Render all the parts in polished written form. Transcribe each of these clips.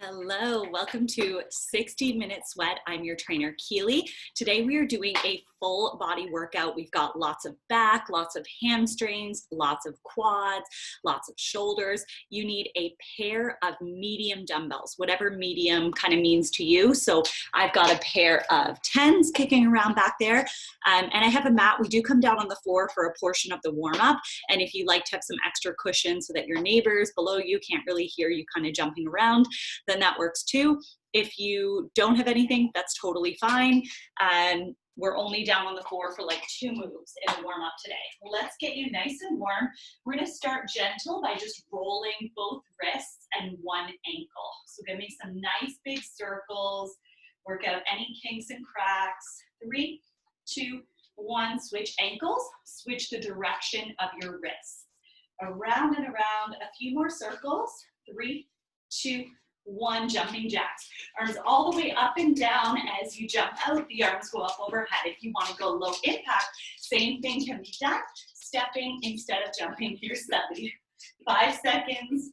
Hello, welcome to 60 Minute Sweat. I'm your trainer, Keely. Today we are doing a full body workout. We've got lots of back, lots of hamstrings, lots of quads, lots of shoulders. You need a pair of medium dumbbells, whatever medium kind of means to you. So I've got a pair of 10s kicking around back there. And I have a mat. We do come down on the floor for a portion of the warm up. And if you like to have some extra cushion so that your neighbors below you can't really hear you kind of jumping around, then that works too. If you don't have anything, that's totally fine. We're only down on the floor for like 2 moves in the warm up today. Let's get you nice and warm. We're gonna start gentle by just rolling both wrists and one ankle. So give me some nice big circles. Work out any kinks and cracks. 3, 2, 1, switch ankles. Switch the direction of your wrists. Around and around, a few more circles. 3, 2, 1, jumping jacks. Arms all the way up and down as you jump out. The arms go up overhead. If you want to go low impact, same thing can be done. Stepping instead of jumping your belly. 5 seconds.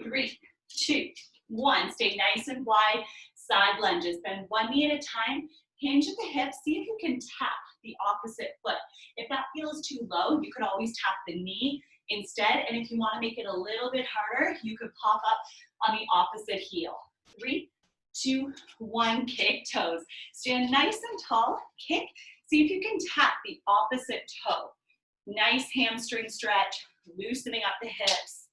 3, 2, 1. Stay nice and wide. Side lunges. Bend one knee at a time. Hinge at the hips. See if you can tap the opposite foot. If that feels too low, you could always tap the knee instead. And if you want to make it a little bit harder, you could pop up on the opposite heel. 3, 2, 1, kick toes. Stand nice and tall, kick. See if you can tap the opposite toe. Nice hamstring stretch, loosening up the hips.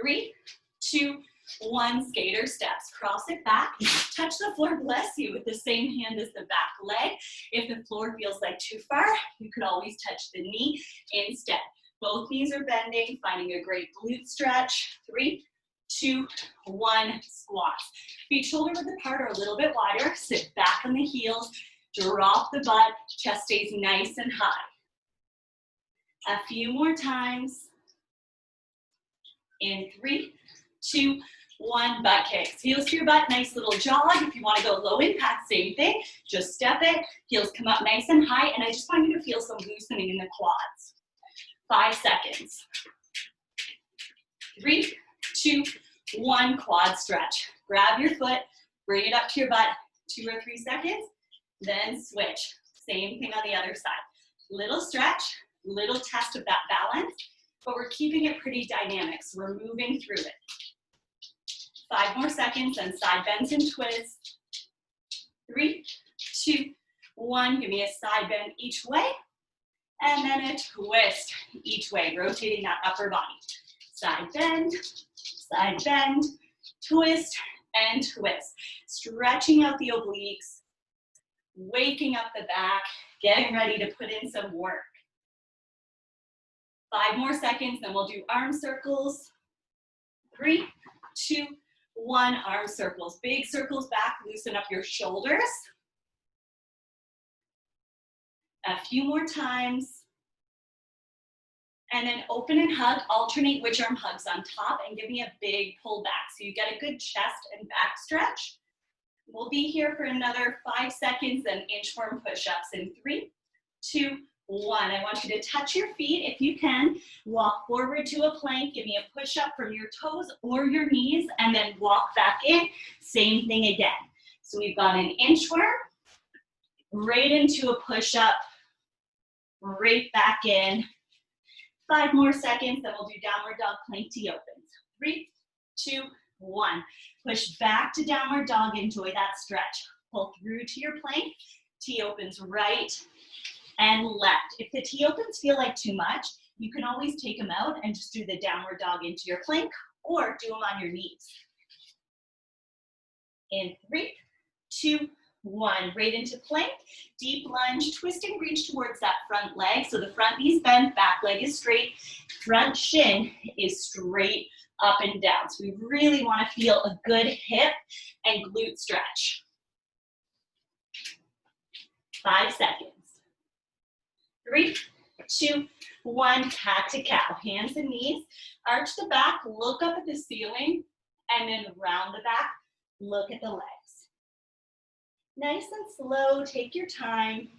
3, 2, 1, skater steps. Cross it back, touch the floor, bless you, with the same hand as the back leg. If the floor feels like too far, you could always touch the knee instead. Both knees are bending, finding a great glute stretch. 3, 2, 1, squats. Feet shoulder width apart or a little bit wider. Sit back on the heels, drop the butt, chest stays nice and high. A few more times. In 3, 2, 1, butt kicks. Heels to your butt, nice little jog. If you want to go low impact, same thing. Just step it, heels come up nice and high, and I just want you to feel some loosening in the quads. 5 seconds. 3, 2, 1, quad stretch. Grab your foot, bring it up to your butt, 2 or 3 seconds, then switch. Same thing on the other side. Little stretch, little test of that balance, but we're keeping it pretty dynamic, so we're moving through it. 5 more seconds, and side bends and twists. 3, 2, 1, give me a side bend each way, and then a twist each way, rotating that upper body. Side bend, twist, and twist. Stretching out the obliques, waking up the back, getting ready to put in some work. 5 more seconds, then we'll do arm circles. 3, 2, 1, arm circles. Big circles back, loosen up your shoulders. A few more times. And then open and hug, alternate which arm hugs on top, and give me a big pull back. So you get a good chest and back stretch. We'll be here for another 5 seconds, then inchworm push-ups in 3, 2, 1. I want you to touch your feet if you can. Walk forward to a plank. Give me a push-up from your toes or your knees, and then walk back in. Same thing again. So we've got an inchworm, right into a push-up, right back in. 5 more seconds, then we'll do downward dog plank T opens. 3, 2, 1. Push back to downward dog, enjoy that stretch. Pull through to your plank, T opens right and left. If the T opens feel like too much, you can always take them out and just do the downward dog into your plank, or do them on your knees. In 3, 2, 1, right into plank, deep lunge, twist and reach towards that front leg. So the front knee's bent, back leg is straight, front shin is straight up and down. So we really want to feel a good hip and glute stretch. 5 seconds. 3, 2, 1, cat to cow. Hands and knees, arch the back, look up at the ceiling, and then round the back, look at the legs. Nice and slow, take your time.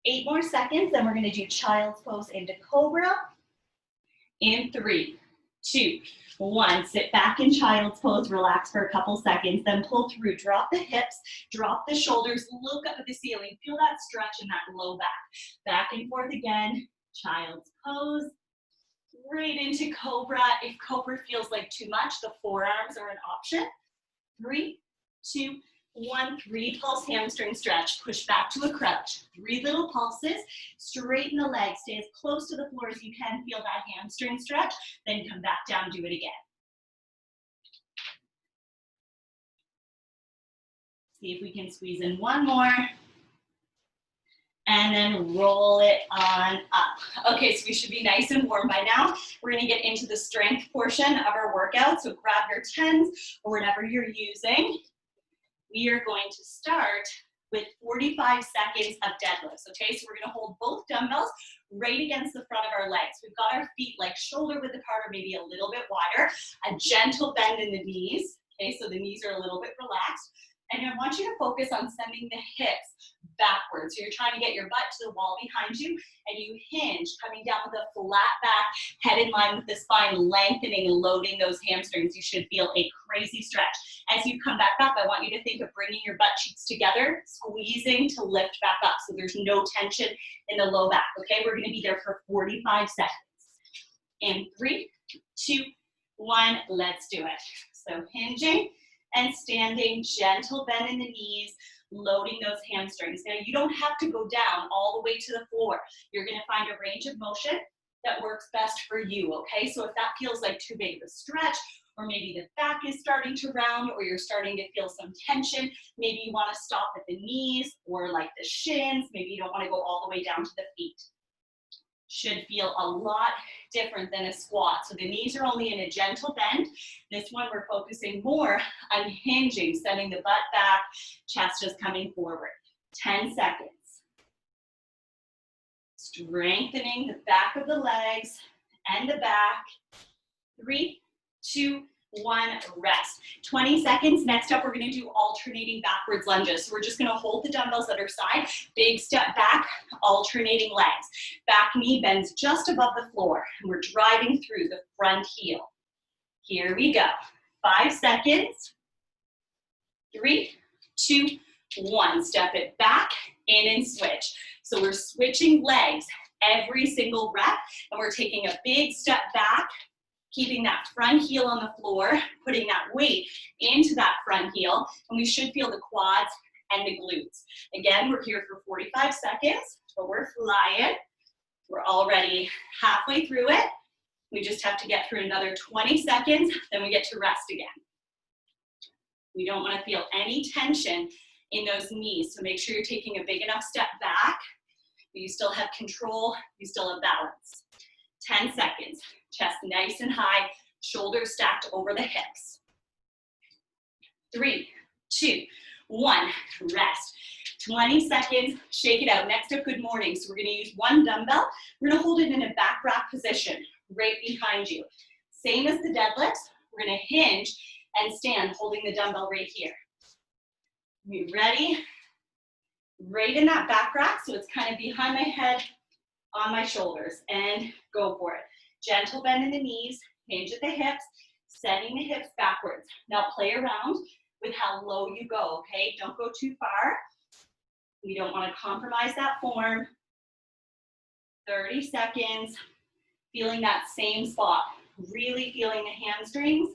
8 more seconds, then we're gonna do child's pose into cobra. In 3, 2, 1. Sit back in child's pose, relax for a couple seconds, then pull through. Drop the hips, drop the shoulders, look up at the ceiling. Feel that stretch in that low back. Back and forth again, child's pose. Right into cobra. If cobra feels like too much, the forearms are an option. 3, 2, 1. 3 pulse hamstring stretch. Push back to a crouch. 3 little pulses. Straighten the legs. Stay as close to the floor as you can. Feel that hamstring stretch. Then come back down. Do it again. See if we can squeeze in one more. And then roll it on up. Okay, so we should be nice and warm by now. We're gonna get into the strength portion of our workout. So grab your 10s or whatever you're using. We are going to start with 45 seconds of deadlifts, okay? So we're gonna hold both dumbbells right against the front of our legs. We've got our feet like shoulder width apart or maybe a little bit wider, a gentle bend in the knees, okay? So the knees are a little bit relaxed. And I want you to focus on sending the hips backwards. So you're trying to get your butt to the wall behind you and you hinge, coming down with a flat back, head in line with the spine, lengthening and loading those hamstrings. You should feel a crazy stretch. As you come back up, I want you to think of bringing your butt cheeks together, squeezing to lift back up. So there's no tension in the low back, okay? We're gonna be there for 45 seconds. In 3, 2, 1, let's do it. So hinging and standing, gentle bend in the knees, loading those hamstrings. Now you don't have to go down all the way to the floor. You're gonna find a range of motion that works best for you, okay? So if that feels like too big of a stretch, or maybe the back is starting to round, or you're starting to feel some tension, maybe you wanna stop at the knees, or like the shins, maybe you don't wanna go all the way down to the feet. Should feel a lot different than a squat. So the knees are only in a gentle bend. This one we're focusing more on hinging, sending the butt back, chest just coming forward. 10 seconds. Strengthening the back of the legs and the back. 3, 2, 1, rest. 20 seconds. Next up, we're gonna do alternating backwards lunges. So we're just gonna hold the dumbbells at our side, big step back, alternating legs. Back knee bends just above the floor, and we're driving through the front heel. Here we go. 5 seconds. 3, 2, 1. Step it back, in and switch. So we're switching legs every single rep, and we're taking a big step back, keeping that front heel on the floor, putting that weight into that front heel, and we should feel the quads and the glutes. Again, we're here for 45 seconds, but we're flying. We're already halfway through it. We just have to get through another 20 seconds, then we get to rest again. We don't want to feel any tension in those knees, so make sure you're taking a big enough step back, but you still have control, you still have balance. 10 seconds. Chest nice and high, shoulders stacked over the hips. 3, 2, 1, rest. 20 seconds, shake it out. Next up, good morning. So we're gonna use one dumbbell. We're gonna hold it in a back rack position, right behind you. Same as the deadlifts, we're gonna hinge and stand holding the dumbbell right here. You ready? Right in that back rack, so it's kind of behind my head, on my shoulders, and go for it. Gentle bend in the knees, hinge at the hips, sending the hips backwards. Now play around with how low you go, okay? Don't go too far. We don't want to compromise that form. 30 seconds, feeling that same spot. Really feeling the hamstrings,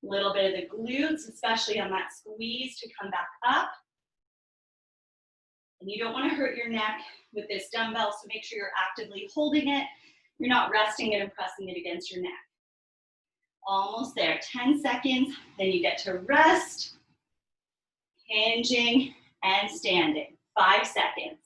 a little bit of the glutes, especially on that squeeze to come back up. And you don't want to hurt your neck with this dumbbell, so make sure you're actively holding it. You're not resting it and pressing it against your neck. Almost there, 10 seconds, then you get to rest, hinging, and standing. 5 seconds.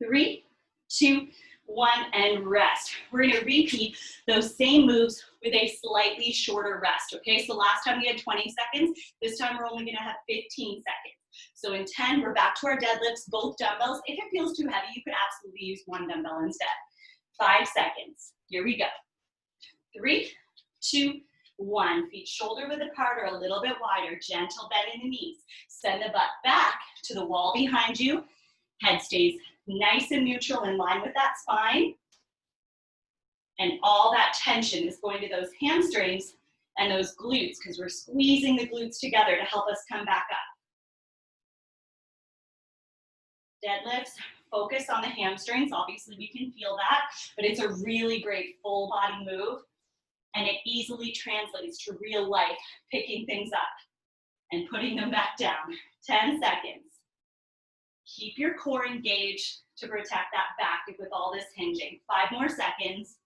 3, 2, 1, and rest. We're gonna repeat those same moves with a slightly shorter rest, okay? So last time we had 20 seconds, this time we're only gonna have 15 seconds. So in 10, we're back to our deadlifts, both dumbbells. If it feels too heavy, you could absolutely use one dumbbell instead. 5 seconds. Here we go. 3, 2, 1. Feet shoulder width apart or a little bit wider. Gentle bend in the knees. Send the butt back to the wall behind you. Head stays nice and neutral in line with that spine. And all that tension is going to those hamstrings and those glutes because we're squeezing the glutes together to help us come back up. Deadlifts, focus on the hamstrings. Obviously, we can feel that, but it's a really great full body move, and it easily translates to real life, picking things up and putting them back down. 10 seconds. Keep your core engaged to protect that back with all this hinging. 5 more seconds.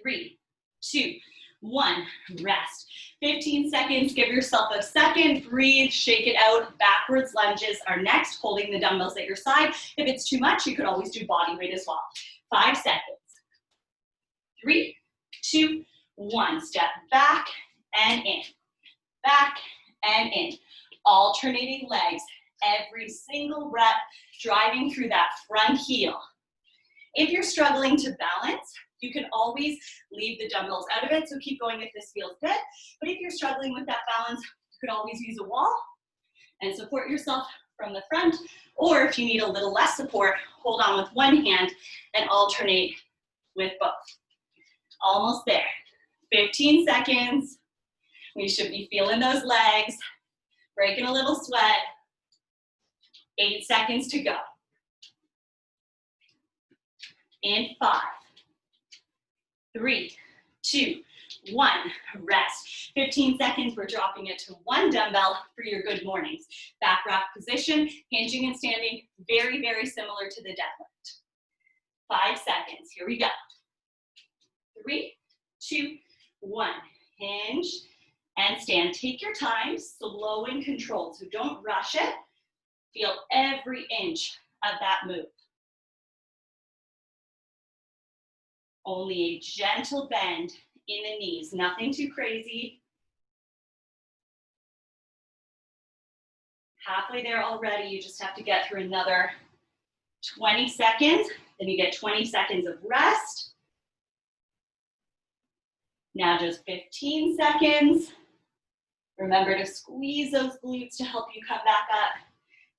3, 2, 1, rest. 15 seconds, give yourself a second, breathe, shake it out. Backwards lunges are next, holding the dumbbells at your side. If it's too much, you could always do body weight as well. 5 seconds. 3, 2, 1, step back and in, back and in. Alternating legs, every single rep, driving through that front heel. If you're struggling to balance, you can always leave the dumbbells out of it, so keep going if this feels good. But if you're struggling with that balance, you could always use a wall and support yourself from the front. Or if you need a little less support, hold on with one hand and alternate with both. Almost there. 15 seconds. We should be feeling those legs, breaking a little sweat. 8 seconds to go. In 5, 3, 2, 1, rest. 15 seconds, we're dropping it to one dumbbell for your good mornings. Back rock position, hinging and standing, very, very similar to the deadlift. 5 seconds, here we go. 3, 2, 1, hinge and stand. Take your time, slow and controlled, so don't rush it. Feel every inch of that move. Only a gentle bend in the knees, nothing too crazy. Halfway there already, you just have to get through another 20 seconds, then you get 20 seconds of rest. Now just 15 seconds. Remember to squeeze those glutes to help you come back up.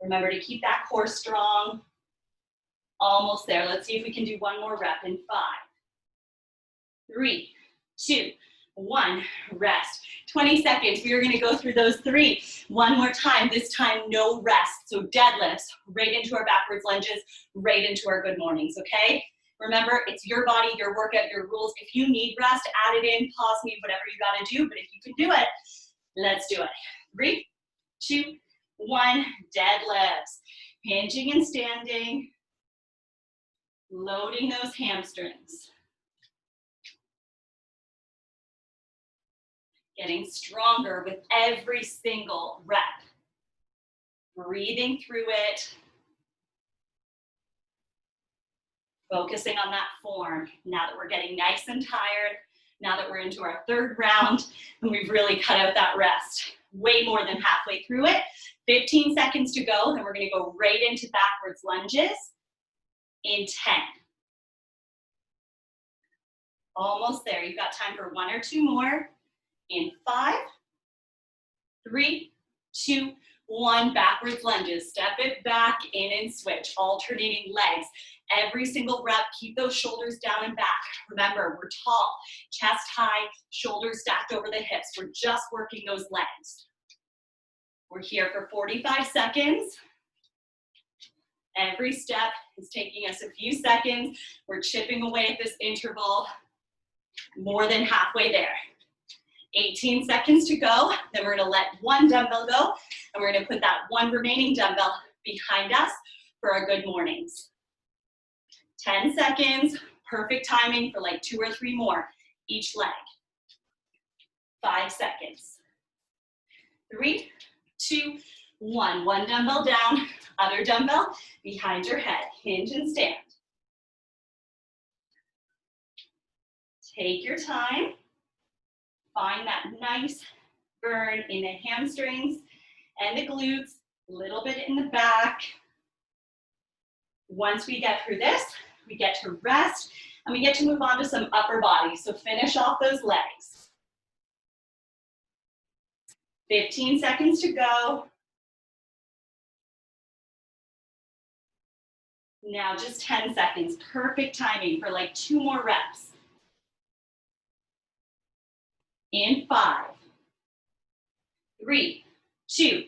Remember to keep that core strong. Almost there. Let's see if we can do one more rep in 5, 3, 2, 1, rest. 20 seconds, we are gonna go through those 3. One more time, this time no rest. So deadlifts, right into our backwards lunges, right into our good mornings, okay? Remember, it's your body, your workout, your rules. If you need rest, add it in, pause me, whatever you gotta do, but if you can do it, let's do it. 3, 2, 1, deadlifts. Hinging and standing, loading those hamstrings. Getting stronger with every single rep. Breathing through it. Focusing on that form. Now that we're getting nice and tired, now that we're into our 3rd round, and we've really cut out that rest. Way more than halfway through it. 15 seconds to go, then we're gonna go right into backwards lunges in 10. Almost there, you've got time for 1 or 2 more. In 5, 3, 2, 1, backwards lunges. Step it back in and switch, alternating legs. Every single rep, keep those shoulders down and back. Remember, we're tall, chest high, shoulders stacked over the hips. We're just working those legs. We're here for 45 seconds. Every step is taking us a few seconds. We're chipping away at this interval. More than halfway there. 18 seconds to go. Then we're gonna let one dumbbell go, and we're gonna put that one remaining dumbbell behind us for our good mornings. 10 seconds, perfect timing for like 2 or 3 more each leg. 5 seconds. 3, 2, 1. One dumbbell down, other dumbbell behind your head. Hinge and stand. Take your time. Find that nice burn in the hamstrings and the glutes, a little bit in the back. Once we get through this, we get to rest and we get to move on to some upper body. So finish off those legs. 15 seconds to go. Now just 10 seconds. Perfect timing for like 2 more reps. In 5, 3, 2,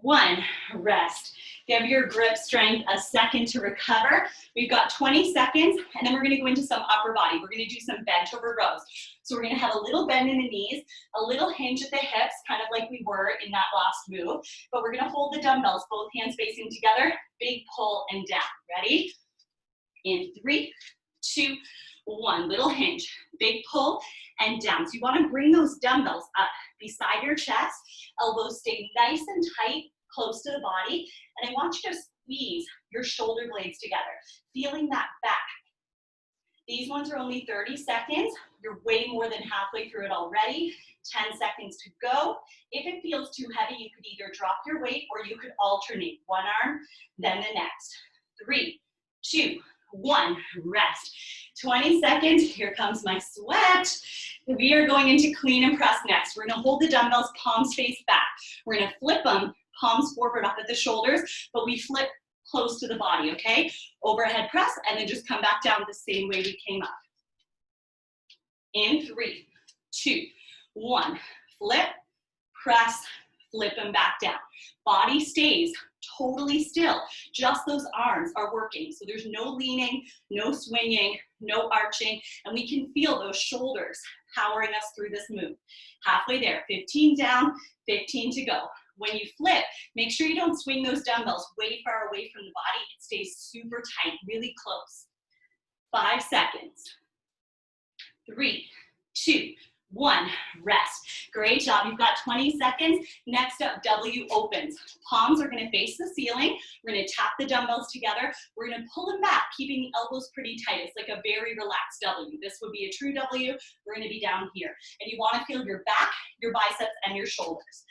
1, rest. Give your grip strength a second to recover. We've got 20 seconds, and then we're gonna go into some upper body. We're gonna do some bent over rows. So we're gonna have a little bend in the knees, a little hinge at the hips, kind of like we were in that last move, but we're gonna hold the dumbbells, both hands facing together, big pull and down. Ready? In 3, 2, 1, little hinge, big pull and down. So you wanna bring those dumbbells up beside your chest, elbows stay nice and tight, close to the body, and I want you to squeeze your shoulder blades together, feeling that back. These ones are only 30 seconds. You're way more than halfway through it already. 10 seconds to go. If it feels too heavy, you could either drop your weight or you could alternate one arm, then the next. 3, 2, 1, rest. 20 seconds, here comes my sweat. We are going into clean and press next. We're gonna hold the dumbbells, palms face back. We're gonna flip them, palms forward up at the shoulders, but we flip close to the body, okay? Overhead press, and then just come back down the same way we came up. In 3, 2, 1, flip, press, flip them back down. Body stays totally still. Just those arms are working. So there's no leaning, no swinging, no arching, and we can feel those shoulders powering us through this move. Halfway there, 15 down, 15 to go. When you flip, make sure you don't swing those dumbbells way far away from the body. It stays super tight, really close. 5 seconds. 3, 2, 1, rest. Great job, you've got 20 seconds. Next up, W opens. Palms are gonna face the ceiling. We're gonna tap the dumbbells together. We're gonna pull them back, keeping the elbows pretty tight. It's like a very relaxed W. This would be a true W. We're gonna be down here. And you wanna feel your back, your biceps, and your shoulders.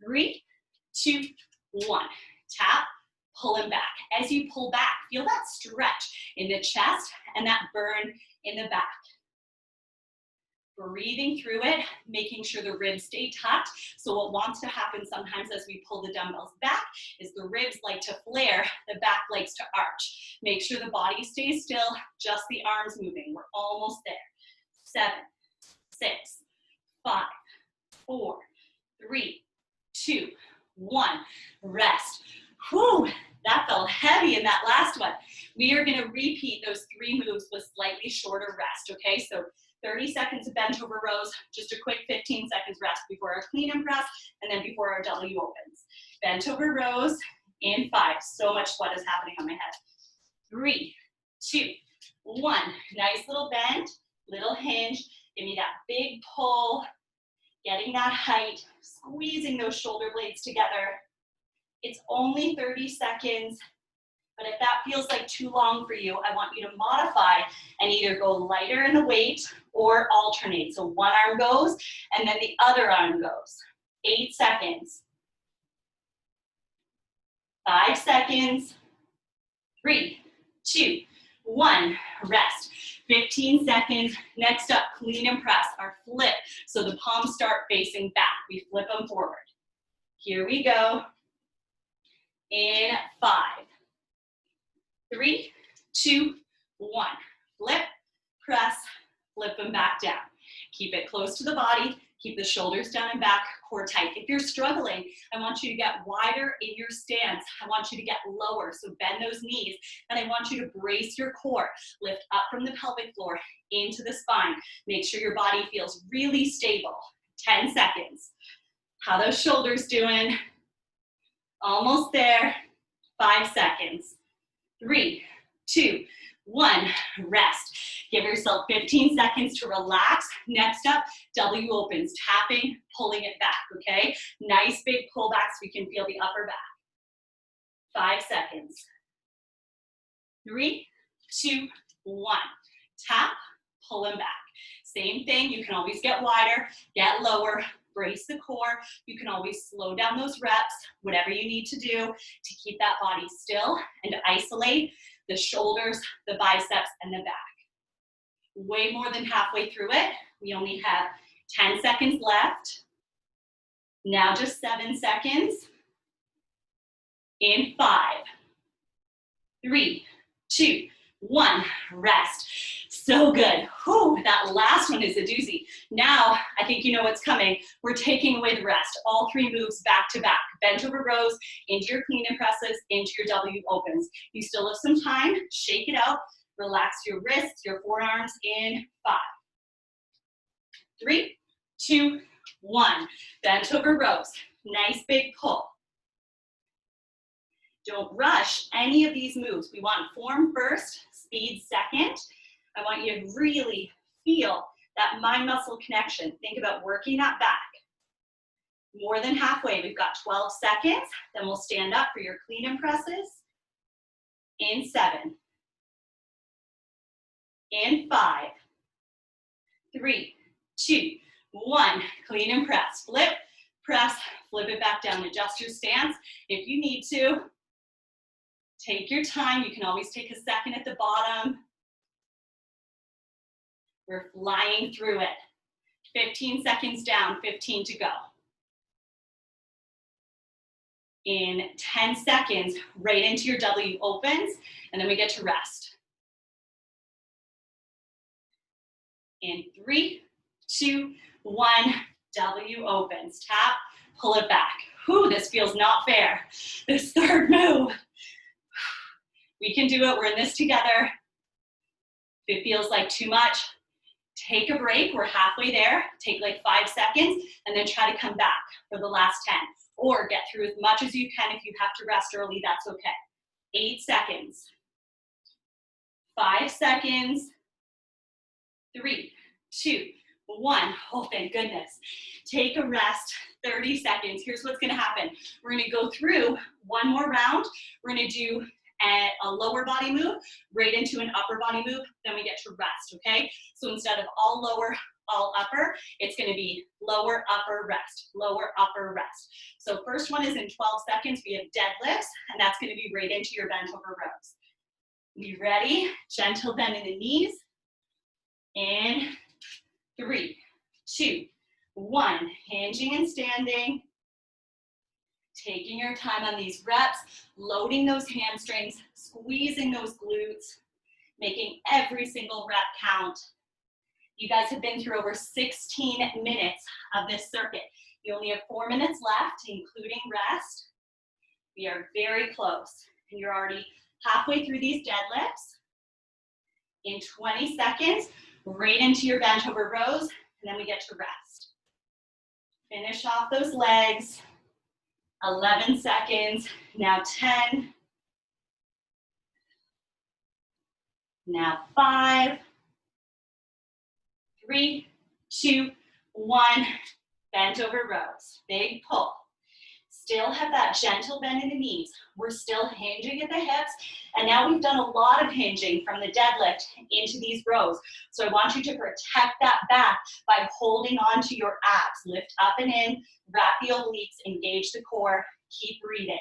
3, 2, 1, tap, pull them back. As you pull back, feel that stretch in the chest and that burn in the back. Breathing through it, making sure the ribs stay tucked. So what wants to happen sometimes as we pull the dumbbells back is the ribs like to flare, the back likes to arch. Make sure the body stays still, just the arms moving. We're almost there. 7, 6, 5, 4, 3, 2, 1, rest. Whew, that felt heavy in that last one. We are gonna repeat those 3 moves with slightly shorter rest, okay? So 30 seconds of bent over rows, just a quick 15 seconds rest before our clean and press, and then before our W opens. Bent over rows in 5. So much sweat is happening on my head. 3, 2, 1. Nice little bend, little hinge. Give me that big pull, getting that height, squeezing those shoulder blades together. It's only 30 seconds. But if that feels like too long for you, I want you to modify and either go lighter in the weight or alternate. So one arm goes and then the other arm goes. 8 seconds. 5 seconds. 3, 2, 1, rest. 15 seconds. Next up, clean and press, our flip. So the palms start facing back. We flip them forward. Here we go. In 5, 3, 2, 1. Flip, press, flip them back down. Keep it close to the body. Keep the shoulders down and back, core tight. If you're struggling, I want you to get wider in your stance. I want you to get lower, so bend those knees. And I want you to brace your core. Lift up from the pelvic floor into the spine. Make sure your body feels really stable. 10 seconds. How those shoulders doing? Almost there. 5 seconds. 3, 2, 1, rest. Give yourself 15 seconds to relax. Next up, W opens, tapping, pulling it back, okay? Nice big pullback so we can feel the upper back. 5 seconds. 3, 2, 1. Tap, pull them back. Same thing, you can always get wider, get lower, brace the core. You can always slow down those reps, whatever you need to do to keep that body still and to isolate the shoulders, the biceps, and the back. Way more than halfway through it. We only have 10 seconds left. Now just 7 seconds. In 5, 3, 2, 1, rest. So good. Whew, that last one is a doozy. Now, I think you know what's coming. We're taking away the rest. All 3 moves back to back. Bent over rows, into your clean and presses, into your W opens. You still have some time. Shake it out. Relax your wrists, your forearms in 5, 3, 2, 1. Bent over rows. Nice big pull. Don't rush any of these moves. We want form first, speed second. I want you to really feel that mind-muscle connection. Think about working that back. More than halfway. We've got 12 seconds. Then we'll stand up for your clean and presses. In 7. In 5. 3, 2, 1. Clean and press. Flip, press, flip it back down. Adjust your stance if you need to. Take your time. You can always take a second at the bottom. We're flying through it. 15 seconds down, 15 to go. In 10 seconds, right into your W opens, and then we get to rest. In 3, 2, 1, W opens. Tap, pull it back. Whew, this feels not fair. This third move. We can do it. We're in this together. If it feels like too much, take a break. We're halfway there. Take like 5 seconds and then try to come back for the last 10. Or get through as much as you can. If you have to rest early, that's okay. 8 seconds. 5 seconds. 3, 2, 1. Oh, thank goodness. Take a rest. 30 seconds. Here's what's going to happen. We're going to go through one more round. We're going to do a lower body move right into an upper body move, then we get to rest, okay? So instead of all lower, all upper, it's gonna be lower, upper, rest, lower, upper, rest. So first one is in 12 seconds, we have deadlifts, and that's gonna be right into your bent over rows. Be ready, gentle bend in the knees. In 3, 2, 1, hinging and standing. Taking your time on these reps, loading those hamstrings, squeezing those glutes, making every single rep count. You guys have been through over 16 minutes of this circuit. You only have 4 minutes left, including rest. We are very close, and you're already halfway through these deadlifts. In 20 seconds, right into your bent over rows, and then we get to rest. Finish off those legs. 11 seconds, now 10, now 5, 3, 2, 1, bent over rows, big pull. Still have that gentle bend in the knees. We're still hinging at the hips, and now we've done a lot of hinging from the deadlift into these rows. So I want you to protect that back by holding on to your abs. Lift up and in, wrap the obliques, engage the core, keep breathing.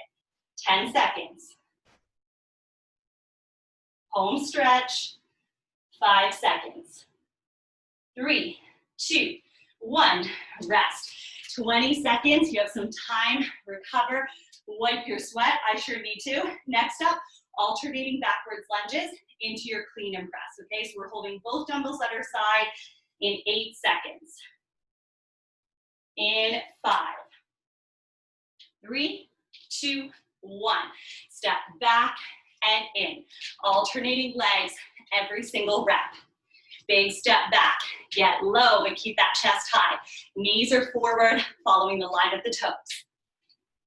10 seconds. Home stretch, 5 seconds. 3, 2, 1, rest. 20 seconds, you have some time, recover, wipe your sweat, I sure need to. Next up, alternating backwards lunges into your clean and press, okay? So we're holding both dumbbells at our side in 8 seconds. In 5, 3, 2, 1. Step back and in. Alternating legs every single rep. Big step back, get low, but keep that chest high. Knees are forward, following the line of the toes.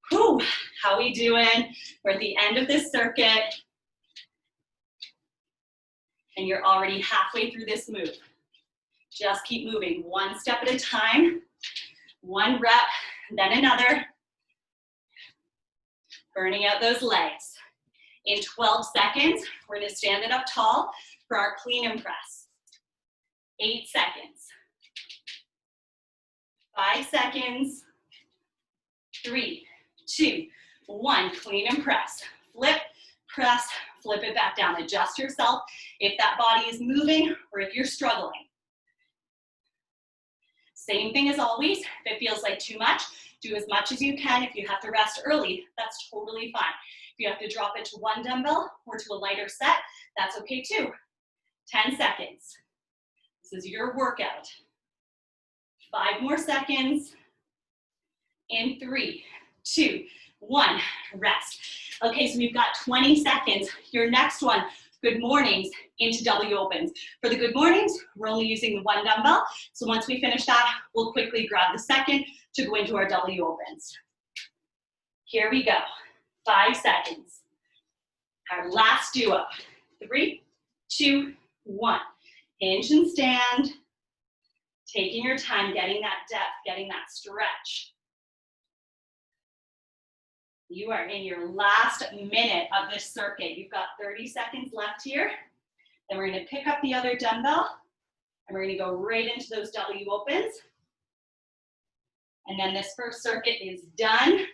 Whew, how we doing? We're at the end of this circuit, and you're already halfway through this move. Just keep moving, one step at a time, one rep, then another. Burning out those legs. In 12 seconds, we're gonna stand it up tall for our clean and press. 8 seconds. 5 seconds. 3, 2, 1. Clean and press. Flip, press, flip it back down. Adjust yourself if that body is moving or if you're struggling. Same thing as always. If it feels like too much, do as much as you can. If you have to rest early, that's totally fine. you have to drop it to one dumbbell or to a lighter set, that's okay too. 10 seconds. This is your workout. 5 more seconds. In 3, 2, 1, rest. Okay, so we've got 20 seconds. Your next one, good mornings into W opens. For the good mornings, we're only using the one dumbbell. So once we finish that, we'll quickly grab the second to go into our W opens. Here we go. 5 seconds. Our last duo. 3, 2, 1. Hinge and stand. Taking your time, getting that depth, getting that stretch. You are in your last minute of this circuit. You've got 30 seconds left here. Then we're going to pick up the other dumbbell, and we're going to go right into those W opens. And then this first circuit is done.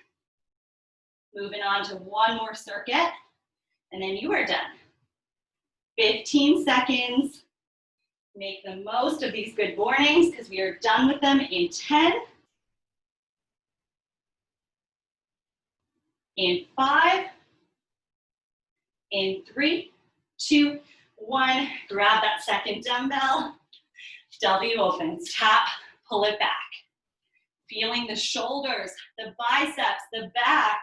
Moving on to one more circuit, and then you are done. 15 seconds. Make the most of these good mornings because we are done with them in 10, in 5, in 3, 2, 1. Grab that second dumbbell. W opens. Tap, pull it back. Feeling the shoulders, the biceps, the back.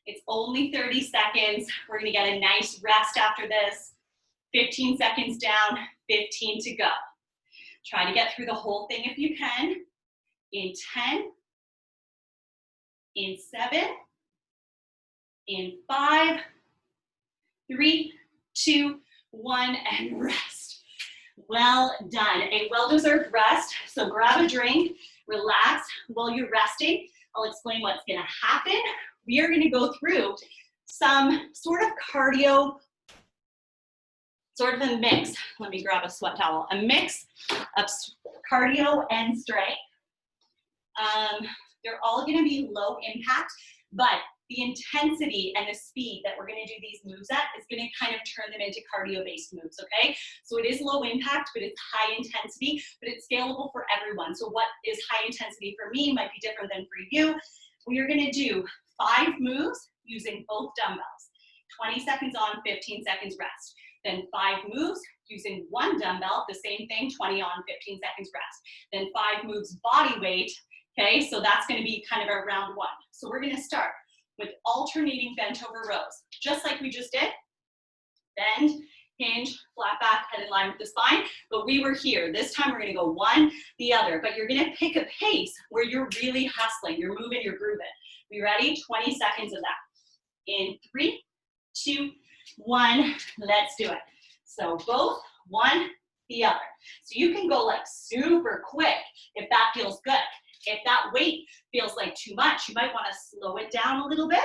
It's only 30 seconds. We're going to get a nice rest after this. 15 seconds down, 15 to go. Try to get through the whole thing if you can. In 10, in 7, in 5, 3, 2, 1, and rest. Well done. A well-deserved rest. So grab a drink, relax while you're resting. I'll explain what's going to happen. We are going to go through some sort of cardio, sort of a mix. Let me grab a sweat towel. A mix of cardio and strength. They're all going to be low impact, but the intensity and the speed that we're going to do these moves at is going to kind of turn them into cardio-based moves, okay? So it is low impact, but it's high intensity, but it's scalable for everyone. So what is high intensity for me might be different than for you. We are going to do 5 moves using both dumbbells. 20 seconds on, 15 seconds rest. Then 5 moves using one dumbbell, the same thing, 20 on, 15 seconds rest. Then 5 moves body weight, okay? So that's going to be kind of our round 1. So we're going to start with alternating bent over rows, just like we just did. Bend, hinge, flat back, head in line with the spine. But we were here. This time we're going to go one, the other. But you're going to pick a pace where you're really hustling. You're moving, you're grooving. We ready? 20 seconds of that. In 3, 2, 1. Let's do it. So both, one, the other. So you can go like super quick if that feels good. If that weight feels like too much, you might want to slow it down a little bit.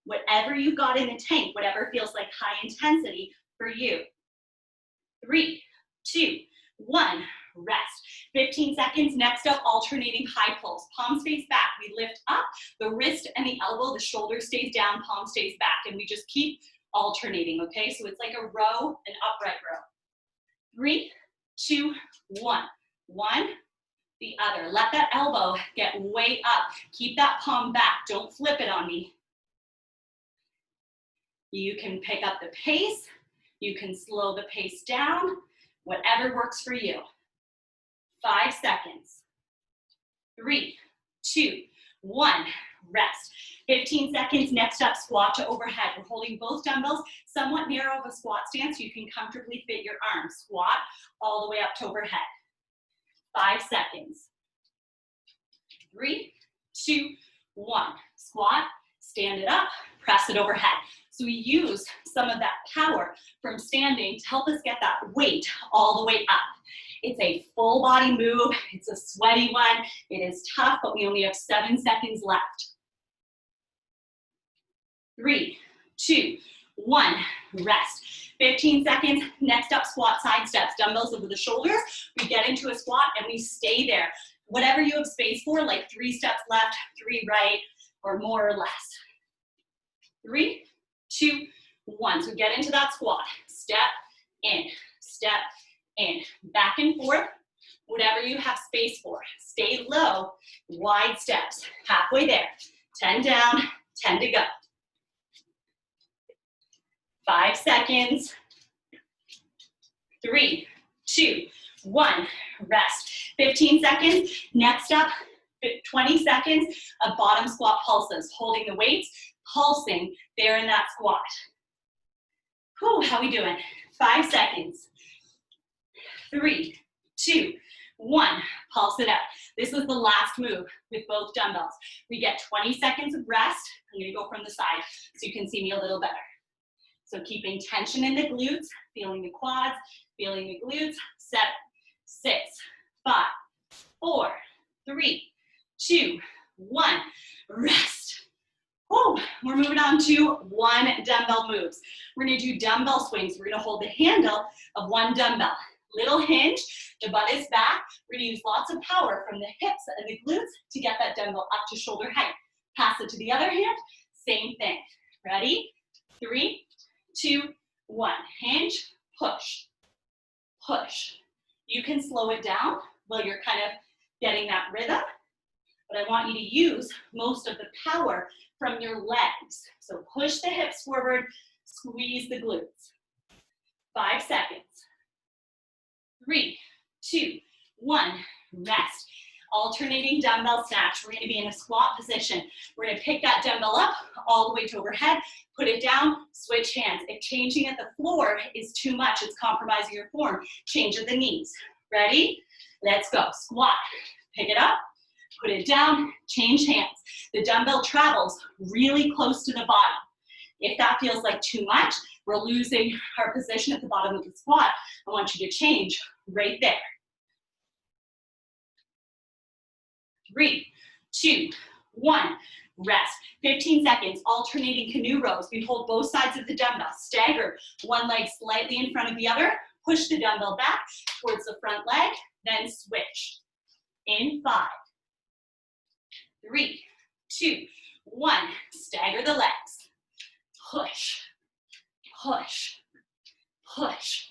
Whatever you got in the tank, whatever feels like high intensity for you. 3, 2, 1, rest. 15 seconds. Next up, alternating high pulls. Palms face back. We lift up the wrist and the elbow. The shoulder stays down, palm stays back. And we just keep alternating, okay? So it's like a row, an upright row. 3, 2, 1. 1, the other. Let that elbow get way up. Keep that palm back. Don't flip it on me. You can pick up the pace. You can slow the pace down. Whatever works for you. 5 seconds. 3, 2, 1. Rest. 15 seconds. Next up, squat to overhead. We're holding both dumbbells somewhat narrow of a squat stance so you can comfortably fit your arms. Squat all the way up to overhead. 5 seconds. 3, 2, 1. Squat, stand it up, press it overhead. So we use some of that power from standing to help us get that weight all the way up. It's a full body move. It's a sweaty one. It is tough, but we only have 7 seconds left. 3, 2, 1, rest. 15 seconds. Next up, squat side steps. Dumbbells over the shoulders. We get into a squat and we stay there. Whatever you have space for, like 3 steps left, 3 right, or more or less. 3, 2, 1. So get into that squat. Step in, back and forth. Whatever you have space for. Stay low, wide steps. Halfway there. 10 down, 10 to go. 5 seconds. 3, 2, 1. Rest. 15 seconds. Next up, 20 seconds of bottom squat pulses. Holding the weights, pulsing there in that squat. Whew, how we doing? 5 seconds. 3, 2, 1. Pulse it up. This is the last move with both dumbbells. We get 20 seconds of rest. I'm going to go from the side so you can see me a little better. So keeping tension in the glutes, feeling the quads, feeling the glutes. 7, 6, 5, 4, 3, 2, 1. Rest. Whew. We're moving on to one dumbbell moves. We're going to do dumbbell swings. We're going to hold the handle of one dumbbell. Little hinge, the butt is back. We're going to use lots of power from the hips and the glutes to get that dumbbell up to shoulder height. Pass it to the other hand, same thing. Ready? 3, 2, 1. Hinge, push, push. You can slow it down while you're kind of getting that rhythm, but I want you to use most of the power from your legs. So push the hips forward, squeeze the glutes. 5 seconds. 3, 2, 1. Rest. Alternating dumbbell snatch. We're going to be in a squat position. We're going to pick that dumbbell up all the way to overhead, put it down, switch hands. If changing at the floor is too much, it's compromising your form, change at the knees. Ready? Let's go. Squat. Pick it up, put it down, change hands. The dumbbell travels really close to the bottom. If that feels like too much, we're losing our position at the bottom of the squat. I want you to change right there. 3, 2, 1. Rest. 15 seconds. Alternating canoe rows. We hold both sides of the dumbbell. Stagger. One leg slightly in front of the other. Push the dumbbell back towards the front leg. Then switch. In 5, 3, 2, 1. Stagger the legs. Push, push, push.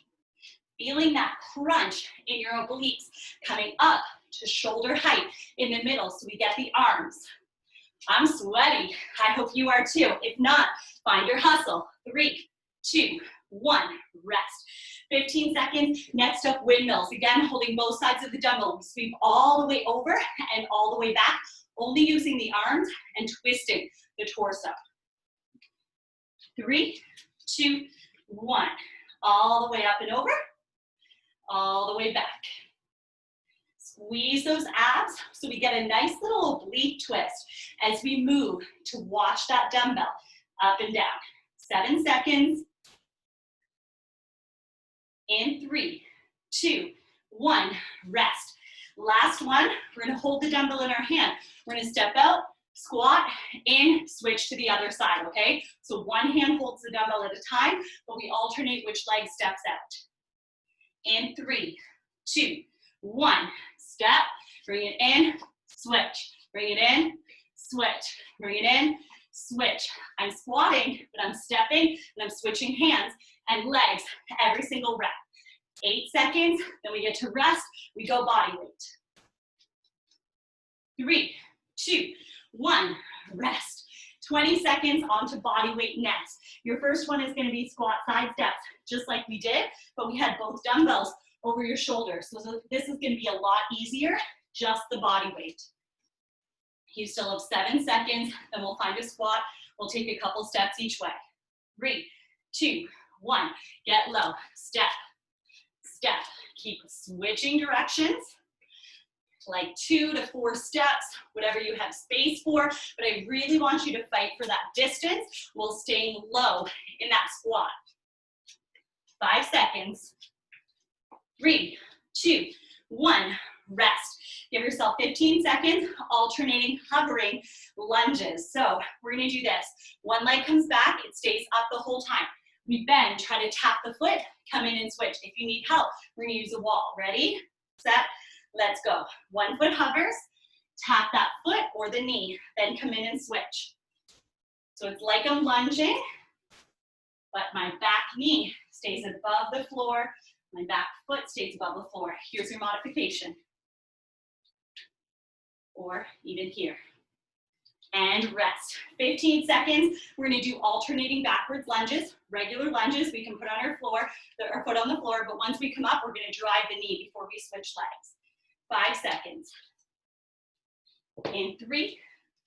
Feeling that crunch in your obliques coming up to shoulder height in the middle so we get the arms. I'm sweaty. I hope you are too. If not, find your hustle. 3, 2, 1. Rest. 15 seconds. Next up, windmills. Again, holding both sides of the dumbbell. We sweep all the way over and all the way back, only using the arms and twisting the torso. 3, 2, 1. All the way up and over, all the way back. Squeeze those abs so we get a nice little oblique twist as we move to watch that dumbbell up and down. 7 seconds. In 3, 2, 1. Rest. Last one, we're going to hold the dumbbell in our hand. We're going to step out, squat, in, switch to the other side, okay? So one hand holds the dumbbell at a time, but we alternate which leg steps out. In 3, 2, 1. Step, bring it in, switch. Bring it in, switch. Bring it in, switch. I'm squatting, but I'm stepping, and I'm switching hands and legs every single rep. 8 seconds, then we get to rest. We go body weight. 3, 2, 1. Rest. 20 seconds onto body weight next. Your first one is going to be squat side steps, just like we did, but we had both dumbbells over your shoulders. So this is going to be a lot easier, just the body weight. You still have 7 seconds, then we'll find a squat. We'll take a couple steps each way. 3, 2, 1. Get low. Step, step. Keep switching directions, like 2 to 4 steps, whatever you have space for, but I really want you to fight for that distance while staying low in that squat. 5 seconds. 3, 2, 1. Rest. Give yourself 15 seconds, alternating, hovering lunges. So we're going to do this. One leg comes back, it stays up the whole time. We bend, try to tap the foot, come in and switch. If you need help, we're going to use a wall. Ready, set, let's go. One foot hovers, tap that foot or the knee, then come in and switch. So it's like I'm lunging, but my back knee stays above the floor. My back foot stays above the floor. Here's your modification. Or even here. and rest. 15 seconds. We're gonna do alternating backwards lunges, regular lunges. We can put on our foot on the floor, but once we come up, we're gonna drive the knee before we switch legs. 5 seconds. In 3,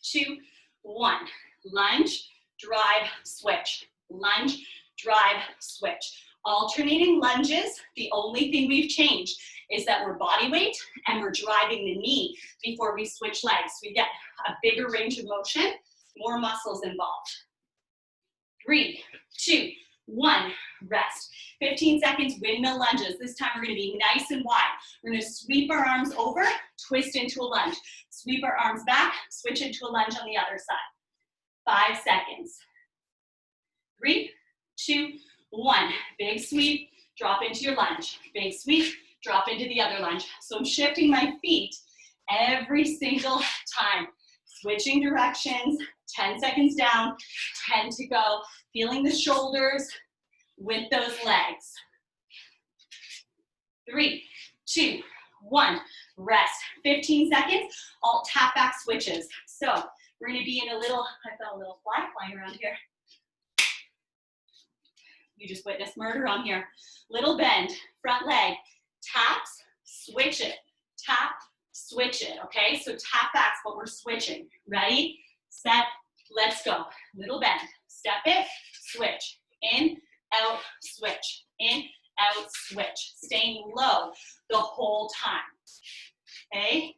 2, 1. Lunge, drive, switch. Lunge, drive, switch. Alternating lunges, the only thing we've changed is that we're body weight and we're driving the knee before we switch legs. We get a bigger range of motion, more muscles involved. 3, 2, 1, rest. 15 seconds, windmill lunges. This time we're gonna be nice and wide. We're gonna sweep our arms over, twist into a lunge. Sweep our arms back, switch into a lunge on the other side. 5 seconds. 3, 2, 1. Big sweep, drop into your lunge. Big sweep, drop into the other lunge. So I'm shifting my feet every single time. Switching directions, 10 seconds down, 10 to go. Feeling the shoulders with those legs. 3, 2, 1, rest. 15 seconds, all tap back switches. So we're gonna be in a little, I felt a little fly flying around here. You just witnessed murder on here. Little bend, front leg, taps, switch it, tap, switch it, okay? So tap backs, but we're switching. Ready, set, let's go. Little bend, step it, switch, in, out, switch, in, out, switch. Staying low the whole time, okay?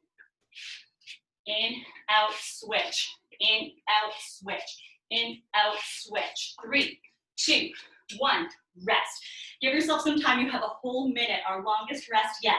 In, out, switch, in, out, switch, in, out, switch. 3, 2, 1, rest. Give yourself some time. You have a whole minute, our longest rest yet.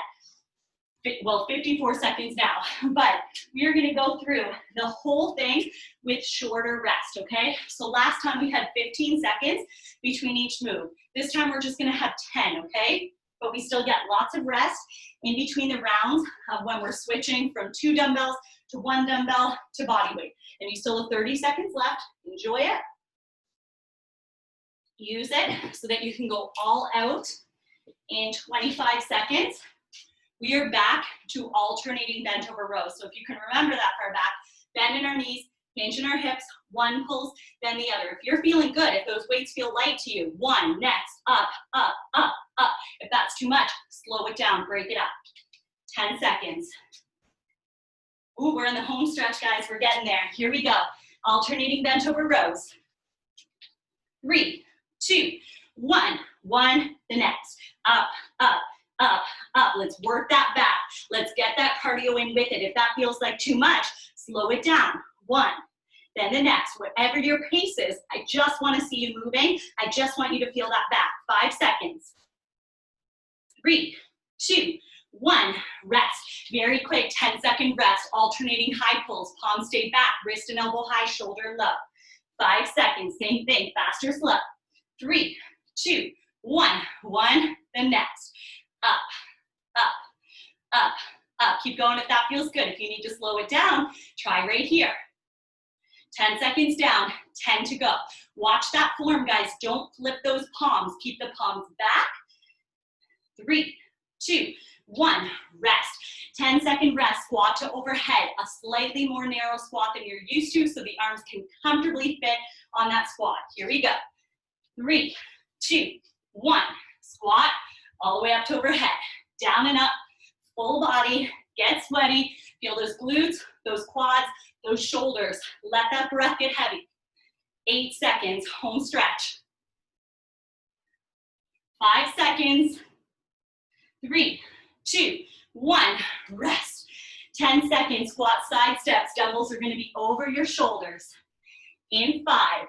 Well, 54 seconds now, but we're gonna go through the whole thing with shorter rest, okay? So last time we had 15 seconds between each move. This time we're just gonna have 10, okay? But we still get lots of rest in between the rounds when we're switching from 2 dumbbells to 1 dumbbell to body weight. And you still have 30 seconds left. Enjoy it. Use it so that you can go all out in 25 seconds. We are back to alternating bent over rows. So if you can remember that far back, bend in our knees, hinge in our hips, one pulls, then the other. If you're feeling good, if those weights feel light to you, 1, next, up, up, up, up. If that's too much, slow it down, break it up. 10 seconds. Ooh, we're in the home stretch, guys. We're getting there. Here we go. Alternating bent over rows. 3, 2, 1, 1, the next. Up, up, up, up. Let's work that back. Let's get that cardio in with it. If that feels like too much, slow it down. 1, then the next. Whatever your pace is, I just want to see you moving. I just want you to feel that back. 5 seconds. 3, 2, 1, rest. Very quick, 10-second rest. Alternating high pulls. Palms stay back. Wrist and elbow high, shoulder low. 5 seconds. Same thing. Fast or slow. 3, 2, 1, 1, the next. Up, up, up, up. Keep going if that feels good. If you need to slow it down, try right here. 10 seconds down, 10 to go. Watch that form, guys. Don't flip those palms. Keep the palms back. 3, 2, 1, rest. 10-second rest, squat to overhead. A slightly more narrow squat than you're used to so the arms can comfortably fit on that squat. Here we go. 3, 2, 1, squat all the way up to overhead. Down and up, full body, get sweaty. Feel those glutes, those quads, those shoulders. Let that breath get heavy. 8 seconds, home stretch. 5 seconds. 3, 2, 1, rest. 10 seconds, squat side steps. Dumbbells are gonna be over your shoulders. In 5,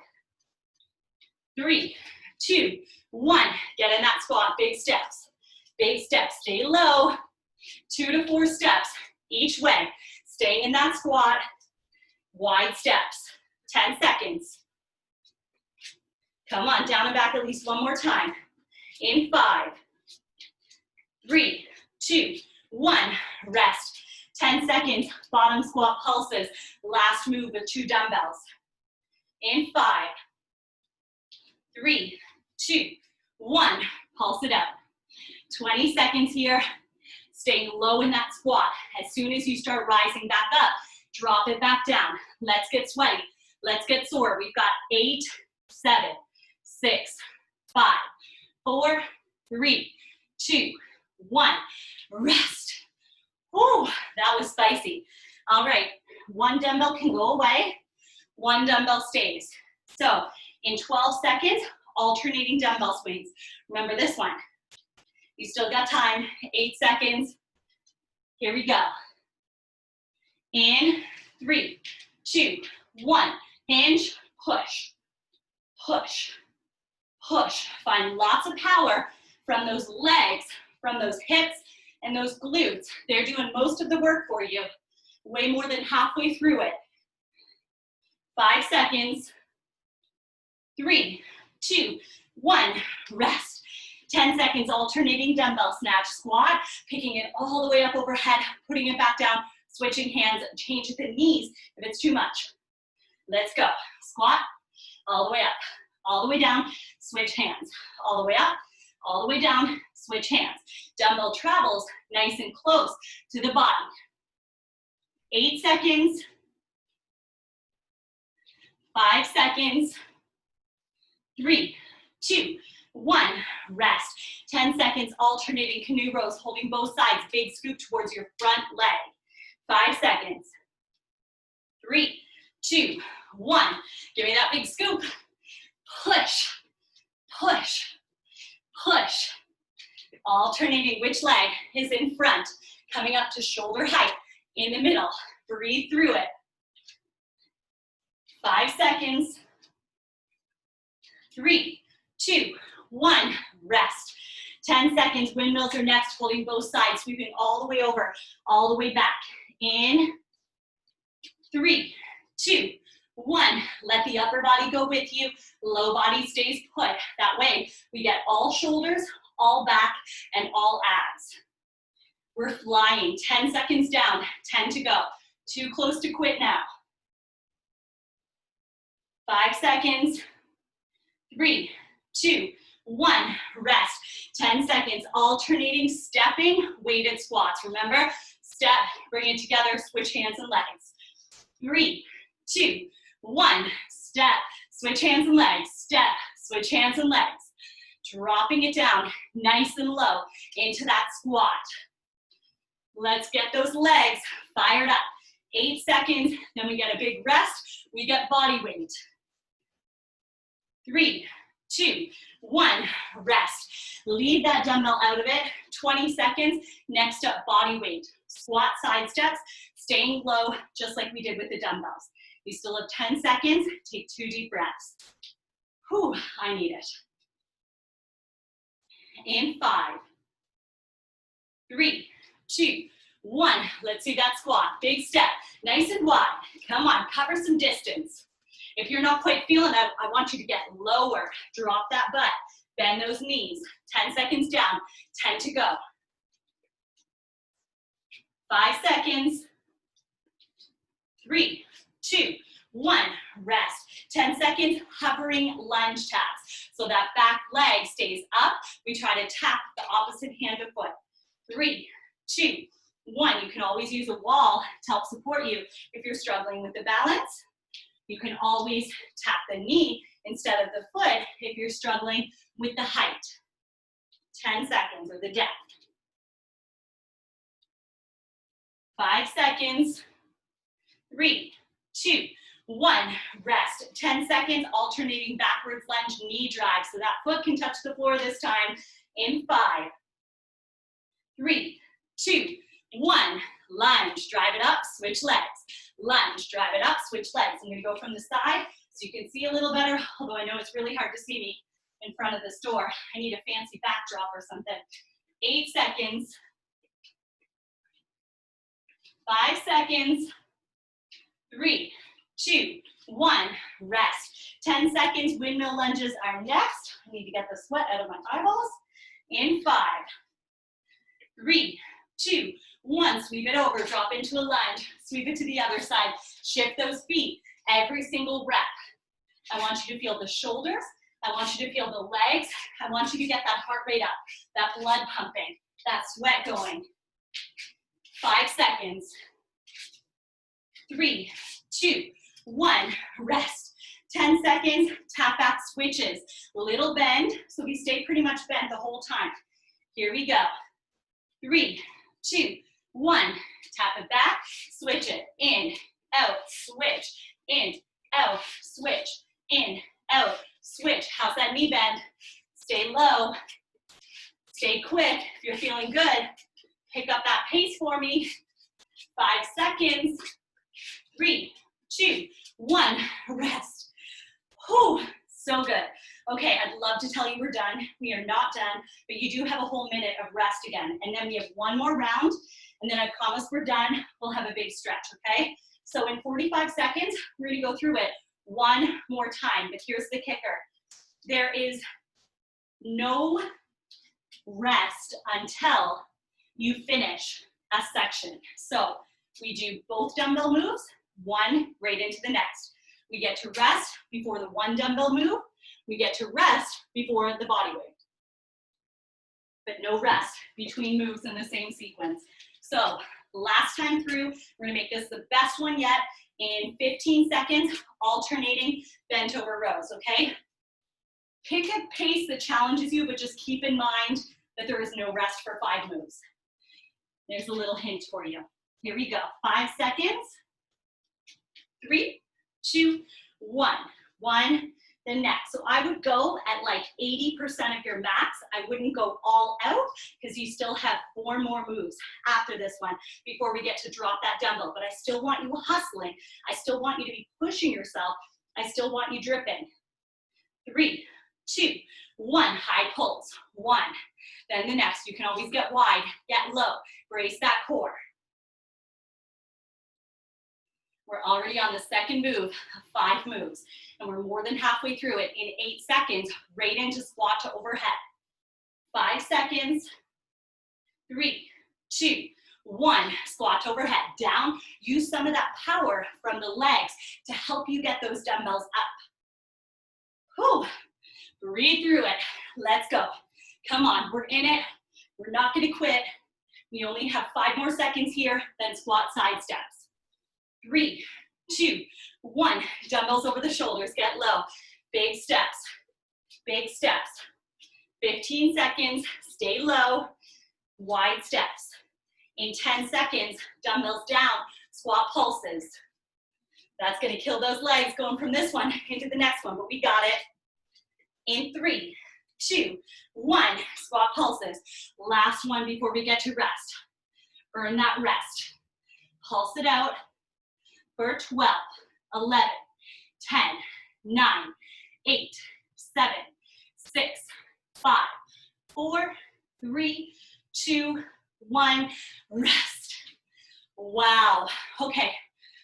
3, 2, 1. Get in that squat, big steps. Big steps, stay low. 2 to 4 steps each way. Stay in that squat, wide steps. 10 seconds. Come on, down and back at least one more time. In 5, 3, 2, 1, rest. 10 seconds, bottom squat pulses. Last move with 2 dumbbells. In 5, 3, 2, 1, pulse it out. 20 seconds here, staying low in that squat. As soon as you start rising back up, Drop it back down. Let's get sweaty. Let's get sore. We've got 8, 7, 6, 5, 4, 3, 2, 1. Rest. Whew, that was spicy. All right, one dumbbell can go away, one dumbbell stays. So in 12 seconds, alternating dumbbell swings. Remember this one. You still got time, 8 seconds. Here we go. In 3, 2, 1. Hinge, push, push, push. Find lots of power from those legs, from those hips, and those glutes. They're doing most of the work for you. Way more than halfway through it. 5 seconds. 3, 2, 1. Rest. 10 seconds, alternating dumbbell snatch, squat, picking it all the way up overhead, putting it back down, switching hands, change at the knees if it's too much. Let's go. Squat, all the way up, all the way down, switch hands. All the way up, all the way down, switch hands. Dumbbell travels nice and close to the body. 8 seconds. 5 seconds. 3, 2, 1. Rest. 10 seconds, alternating canoe rows, holding both sides. Big scoop towards your front leg. 5 seconds. 3, 2, 1. Give me that big scoop. Push, push, push. Alternating which leg is in front. Coming up to shoulder height. In the middle. Breathe through it. 5 seconds. 3, 2, 1. Rest. 10 seconds. Windmills are next. Holding both sides. Sweeping all the way over. All the way back. In. 3, 2, 1. Let the upper body go with you. Low body stays put. That way we get all shoulders, all back, and all abs. We're flying. 10 seconds down. 10 to go. Too close to quit now. 5 seconds. 3, 2, 1. Rest. 10 seconds. Alternating, stepping, weighted squats. Remember, step, bring it together, switch hands and legs. 3, 2, 1. Step, switch hands and legs. Step, switch hands and legs. Dropping it down nice and low into that squat. Let's get those legs fired up. 8 seconds, then we get a big rest. We get body weight. 3, 2, 1. Rest. Leave that dumbbell out of it. 20 seconds. Next up, body weight. Squat side steps, staying low, just like we did with the dumbbells. You still have 10 seconds. Take 2 deep breaths. Whew, I need it. In 5, 3, 2, 1. Let's see that squat. Big step, nice and wide. Come on, cover some distance. If you're not quite feeling it, I want you to get lower. Drop that butt. Bend those knees. 10 seconds down. 10 to go. 5 seconds. 3, 2, 1. Rest. 10 seconds. Hovering lunge taps. So that back leg stays up. We try to tap the opposite hand or foot. 3, 2, 1. You can always use a wall to help support you if you're struggling with the balance. You can always tap the knee instead of the foot if you're struggling with the height. 10 seconds, or the depth. 5 seconds. 3, 2, 1. Rest. 10 seconds, alternating backwards lunge knee drag so that foot can touch the floor this time. In 5, 3, 2, 1. Lunge, drive it up, switch legs. Lunge, drive it up, switch legs. I'm gonna go from the side so you can see a little better, although I know it's really hard to see me in front of the store. I need a fancy backdrop or something. 8 seconds. 5 seconds. 3, 2, 1. Rest. 10 seconds. Windmill lunges are next. I need to get the sweat out of my eyeballs. In 5, 3, 2, 1. Sweep it over. Drop into a lunge. Sweep it to the other side. Shift those feet every single rep. I want you to feel the shoulders. I want you to feel the legs. I want you to get that heart rate up, that blood pumping, that sweat going. 5 seconds. 3, 2, 1, rest. 10 seconds, tap back switches. Little bend, so we stay pretty much bent the whole time. Here we go. 3, 2, 1, tap it back, switch it, in, out, switch, in, out, switch, in, out, switch. How's that knee bend? Stay low, stay quick. If you're feeling good, pick up that pace for me. 5 seconds, 3, 2, 1, rest. Whew, so good. Okay, I'd love to tell you we're done. We are not done, but you do have a whole minute of rest again. And then we have one more round, and then I promise we're done. We'll have a big stretch, okay? So in 45 seconds, we're gonna go through it one more time, but here's the kicker. There is no rest until you finish a section. So we do both dumbbell moves, one right into the next. We get to rest before the one dumbbell move. We get to rest before the body weight. But no rest between moves in the same sequence. So last time through, we're gonna make this the best one yet in 15 seconds, alternating bent over rows, okay? Pick a pace that challenges you, but just keep in mind that there is no rest for 5 moves. There's a little hint for you. Here we go, 5 seconds. 3, 2, 1. One, the next. So I would go at like 80% of your max. I wouldn't go all out because you still have 4 more moves after this one before we get to drop that dumbbell. But I still want you hustling. I still want you to be pushing yourself. I still want you dripping. 3, 2, 1. High pulls. 1. Then the next. You can always get wide, get low. Brace that core. We're already on the second move of 5 moves, and we're more than halfway through it in 8 seconds, right into squat to overhead. 5 seconds, 3, 2, 1, squat to overhead, down. Use some of that power from the legs to help you get those dumbbells up. Whew. Breathe through it. Let's go. Come on, we're in it. We're not gonna quit. We only have 5 more seconds here, then squat side steps. 3, 2, 1. Dumbbells over the shoulders, get low. Big steps, big steps. 15 seconds, stay low, wide steps. In 10 seconds, dumbbells down, squat pulses. That's gonna kill those legs going from this one into the next one, but we got it. In 3, 2, 1, squat pulses. Last one before we get to rest. Earn that rest. Pulse it out. For 12, 11, 10, 9, 8, 7, 6, 5, 4, 3, 2, 1, rest. Wow. Okay,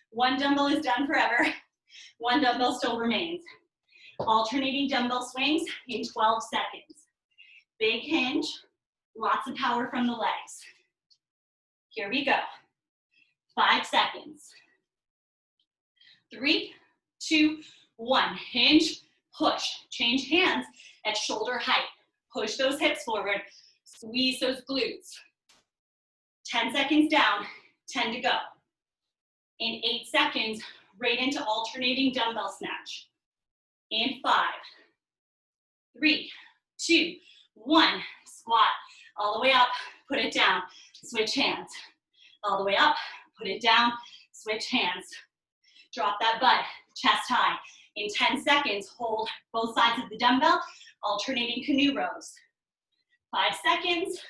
1 dumbbell is done forever. 1 dumbbell still remains. Alternating dumbbell swings in 12 seconds. Big hinge, lots of power from the legs. Here we go. 5 seconds. 3, 2, 1. Hinge, push. Change hands at shoulder height. Push those hips forward. Squeeze those glutes. 10 seconds down, 10 to go. In 8 seconds, right into alternating dumbbell snatch. In 5, 3, 2, 1. Squat. All the way up, put it down. Switch hands. All the way up, put it down. Switch hands. Drop that butt, chest high. In 10 seconds, hold both sides of the dumbbell, alternating canoe rows. 5 seconds.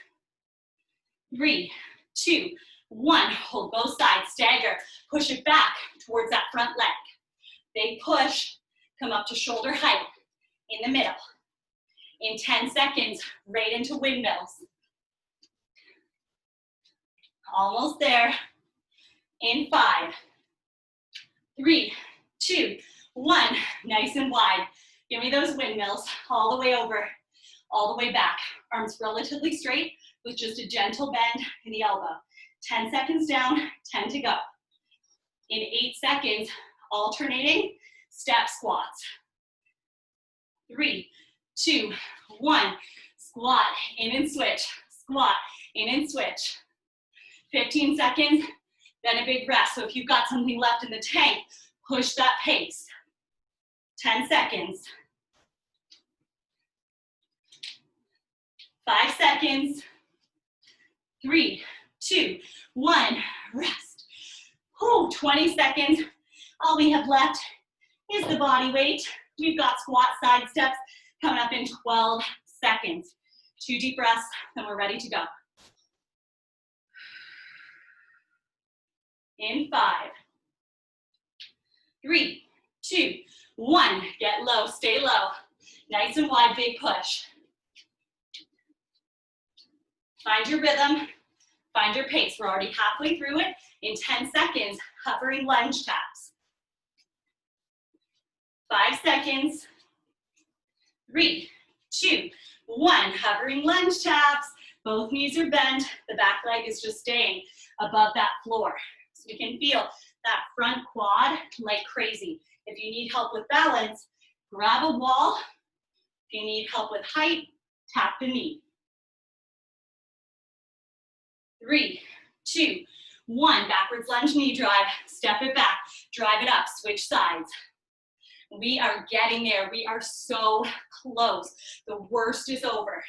3, 2, 1. Hold both sides, stagger. Push it back towards that front leg. Big push, come up to shoulder height in the middle. In 10 seconds, right into windmills. Almost there. In 5, 3, 2, 1. Nice and wide. Give me those windmills all the way over, all the way back. Arms relatively straight with just a gentle bend in the elbow. 10 seconds down, 10 to go. In 8 seconds, alternating step squats. 3, 2, 1. Squat, in and switch. Squat, in and switch. 15 seconds, then a big rest. So if you've got something left in the tank, push that pace. 10 seconds. 5 seconds. 3, 2, 1, rest. Whew, 20 seconds. All we have left is the body weight. We've got squat side steps coming up in 12 seconds. 2 deep breaths, then we're ready to go. In 5, 3, 2, 1. Get low, stay low. Nice and wide, big push. Find your rhythm, find your pace. We're already halfway through it. In 10 seconds, hovering lunge taps. 5 seconds. 3, 2, 1. Hovering lunge taps. Both knees are bent. The back leg is just staying above that floor. So we can feel that front quad like crazy. If you need help with balance, grab a wall. If you need help with height, tap the knee. 3, 2, 1. Backwards lunge knee drive. Step it back. Drive it up. Switch sides. We are getting there. We are so close. The worst is over.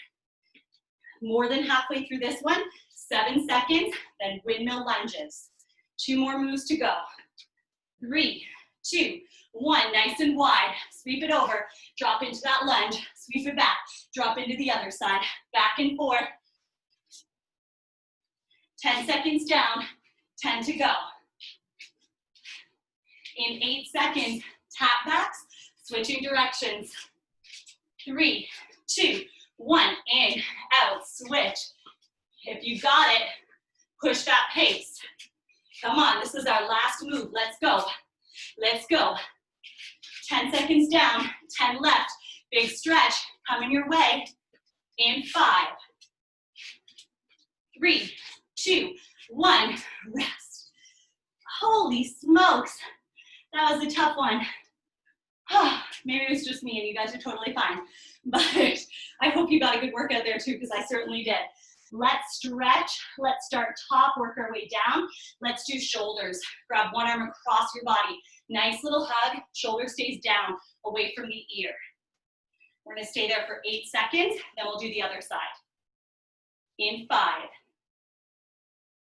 More than halfway through this one. 7 seconds, then windmill lunges. 2 more moves to go. 3, 2, 1. Nice and wide. Sweep it over. Drop into that lunge. Sweep it back. Drop into the other side. Back and forth. 10 seconds down. 10 to go. In 8 seconds, tap backs, switching directions. 3, 2, 1. In, out, switch. If you got it, push that pace. Come on, this is our last move. Let's go. Let's go. 10 seconds down, 10 left. Big stretch coming your way. In 5, 3, 2, 1. Rest. Holy smokes. That was a tough one. Oh, maybe it was just me and you guys are totally fine. But I hope you got a good workout there too, because I certainly did. Let's stretch. Let's start top, work our way down. Let's do shoulders. Grab one arm across your body. Nice little hug. Shoulder stays down, away from the ear. We're gonna stay there for 8 seconds, then we'll do the other side. In 5,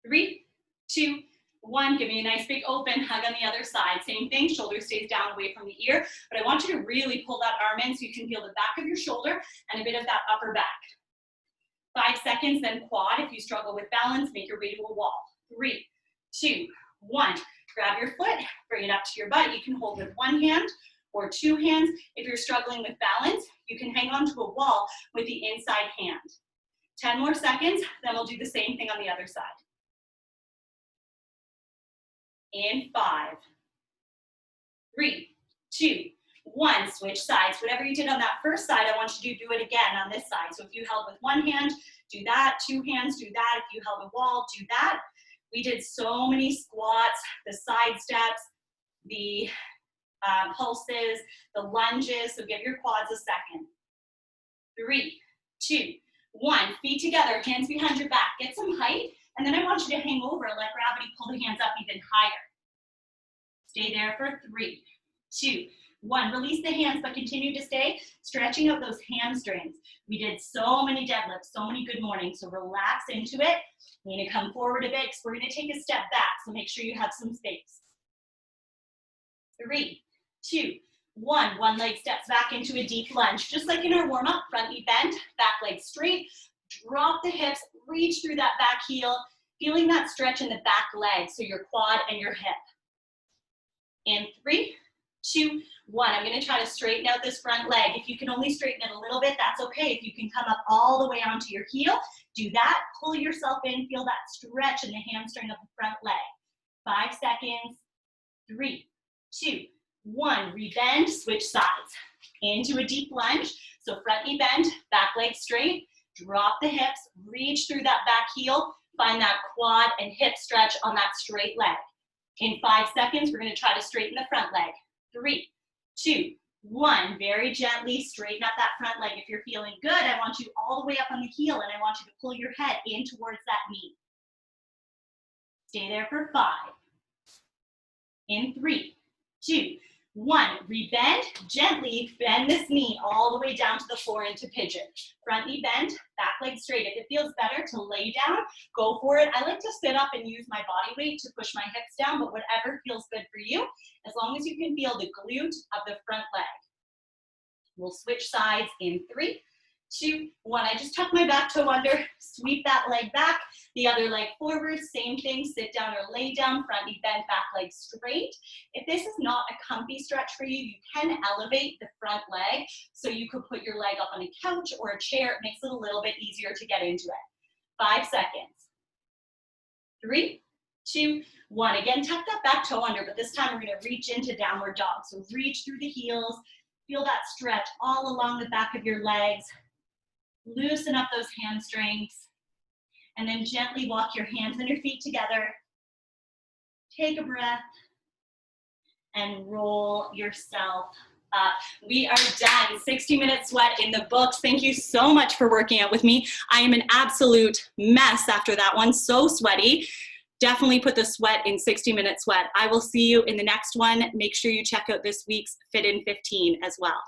3, 2, 1. Give me a nice big open hug on the other side. Same thing, shoulder stays down away from the ear, but I want you to really pull that arm in so you can feel the back of your shoulder and a bit of that upper back. 5 seconds, then quad. If you struggle with balance, make your way to a wall. 3, 2, 1. Grab your foot, bring it up to your butt. You can hold with 1 hand or 2 hands. If you're struggling with balance, you can hang on to a wall with the inside hand. 10 more seconds, then we'll do the same thing on the other side. In 5, 3, 2, 1. Switch sides. Whatever you did on that first side, I want you to do it again on this side. So if you held with 1 hand, do that. 2 hands, do that. If you held a wall, do that. We did so many squats, the side steps, the pulses, the lunges. So give your quads a second. 3, 2, 1. Feet together, hands behind your back. Get some height. And then I want you to hang over and let gravity pull the hands up even higher. Stay there for 3, 2, 1. Release the hands, but continue to stay, stretching out those hamstrings. We did so many deadlifts, so many good mornings, so relax into it. We're gonna come forward a bit because we're gonna take a step back, so make sure you have some space. 3, 2, 1. One leg steps back into a deep lunge. Just like in our warm-up, front knee bent, back leg straight. Drop the hips, reach through that back heel, feeling that stretch in the back leg, so your quad and your hip. In 3, 2, 1. I'm going to try to straighten out this front leg. If you can only straighten it a little bit, that's okay. If you can come up all the way onto your heel, do that. Pull yourself in, feel that stretch in the hamstring of the front leg. 5 seconds. 3, 2, 1. Rebend, switch sides. Into a deep lunge. So front knee bend, back leg straight. Drop the hips, reach through that back heel, find that quad and hip stretch on that straight leg. In 5 seconds, we're going to try to straighten the front leg. 3, 2, 1. Very gently straighten up that front leg. If you're feeling good, I want you all the way up on the heel and I want you to pull your head in towards that knee. Stay there for 5. In 3, 2, 1. Rebend, gently bend this knee all the way down to the floor into pigeon. Front knee bend, back leg straight. If it feels better to lay down, go for it. I like to sit up and use my body weight to push my hips down, but whatever feels good for you, as long as you can feel the glute of the front leg. We'll switch sides in 3, 2, 1. I just tuck my back toe under, sweep that leg back, the other leg forward, same thing, sit down or lay down, front knee bend, back leg straight. If this is not a comfy stretch for you, you can elevate the front leg, so you could put your leg up on a couch or a chair. It makes it a little bit easier to get into it. 5 seconds. 3, 2, 1. Again, tuck that back toe under, but this time we're gonna reach into downward dog. So reach through the heels, feel that stretch all along the back of your legs. Loosen up those hamstrings, and then gently walk your hands and your feet together. Take a breath, and roll yourself up. We are done. 60-minute sweat in the books. Thank you so much for working out with me. I am an absolute mess after that one, so sweaty. Definitely put the sweat in 60-minute sweat. I will see you in the next one. Make sure you check out this week's Fit in 15 as well.